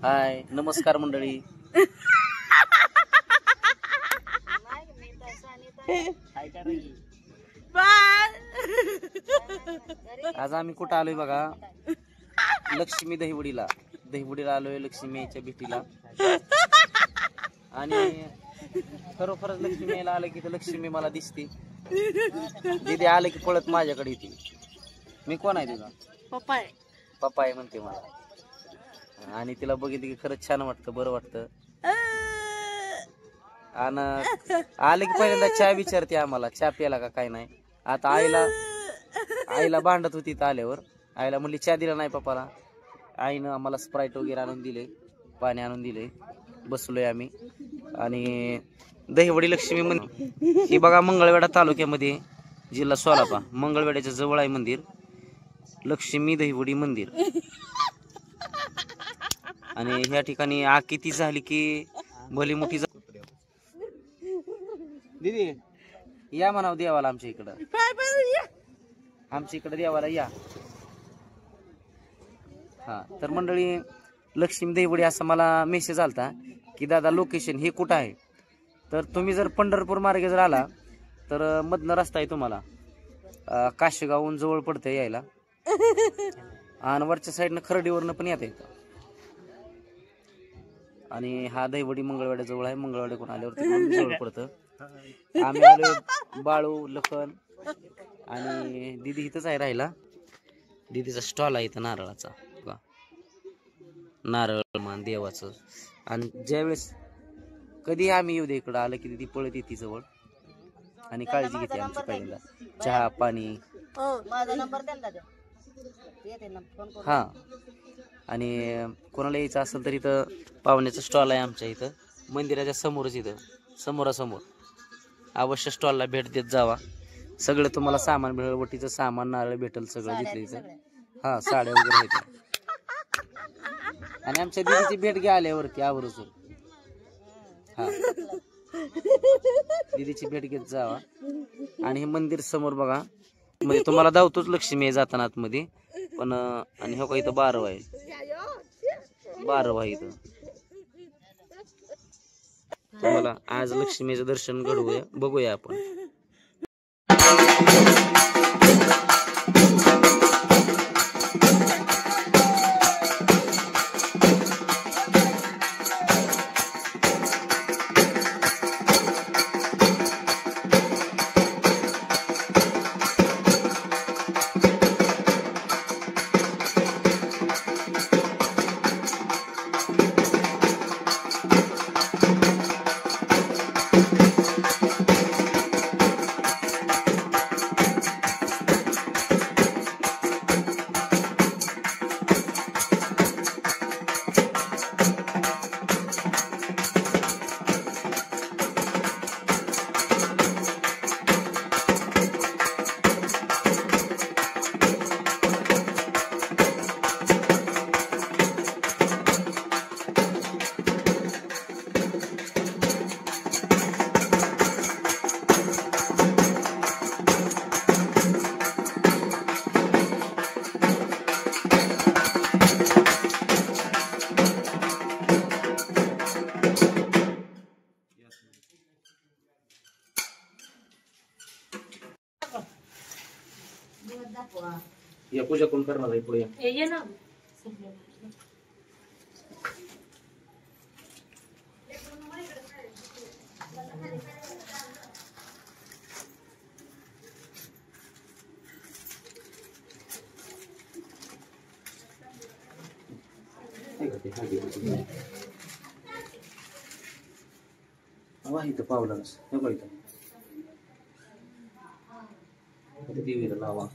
हाय नमस्कार मंडळी. आज आम्ही कुठं आलोय बघा, लक्ष्मी दहीवडीला आलोय, लक्ष्मीच्या भेटीला. आणि खरोखरच लक्ष्मी यायला आलं की तर लक्ष्मी मला दिसते. दीदी आलं की पळत माझ्याकडे येते. मी कोण आहे तुझा? पप्पा आहे म्हणते मला. आणि तिला बघितलं की खरंच छान वाटतं, बरं वाटतं. आणि आले की पहिल्यांदा चहा विचारते आम्हाला, चहा प्याला का काय नाही. आता आईला भांडत होती इथं आल्यावर. आईला म्हणली चहा दिला नाही पप्पाला. आईनं आम्हाला स्प्राईट वगैरे आणून दिले, पाणी आणून दिले. बसलोय आम्ही. आणि दहीवडी लक्ष्मी मंदिर ही बघा, मंगळवेढा तालुक्यामध्ये, जिल्हा सोलापूर. मंगळवेढ्याच्या जवळ आहे मंदिर, लक्ष्मी दहीवडी मंदिर. आणि ह्या ठिकाणी आकिती झाली की भली मोठी दीदी या म्हणाव देवाला आमच्या इकडं. आमच्या इकडे देवाला या. हा तर मंडळी, लक्ष्मी दहीवडी असा मला मेसेज आलता की दादा लोकेशन हे कुठं आहे. तर तुम्ही जर पंढरपूर मार्गे जर आला तर मधनं रस्ता आहे तुम्हाला, काशेगावहून जवळ पडतं यायला. आणि वरच्या साईडनं खर्डीवरनं पण येता येतं. आणि हा दहीवडी मंगळवेढ्या जवळ आहे. मंगळवेढ्याकडून आल्यावरती जवळ पडतं. आम्ही आलो, बाळू, लखन आणि दीदी इथंच आहे राहिला. दीदीचा स्टॉल आहे इथं नारळाचा, नारळ मान देवाचं. आणि ज्यावेळेस कधी आम्ही येऊ दे इकडं आलं की दीदी पळत येते जवळ आणि काळजी घेते आमची. पहिल्यांदा चहा पाणी. हा आणि कोणाला यायचं असेल तर इथं पाहुण्याचं स्टॉल आहे आमच्या इथं मंदिराच्या समोरच, इथं समोरासमोर. अवश्य स्टॉलला भेट देत जावा. सगळं तुम्हाला सामान भेटेल, वटीचं सामान, नारळ भेटेल, सगळं तिथलं इथं. हा साड्या वगैरे आहेत. आणि आमच्या दीदीची भेट घ्या आल्यावरती आवर्जून. हा दीदीची भेट घेत जावा. आणि हे मंदिर समोर बघा, म्हणजे तुम्हाला धावतोच लक्ष्मी आहे जाताना आतमध्ये पण. आणि हो का इथं बारव आहे, बारव आहे इथं. तुम्हाला आज लक्ष्मीचं दर्शन घडवूया, बघूया आपण. या पूजा कोण करणार आहे पुढे? ये ना. इथं पावलाच हे बघ, इथं देवीला लावा.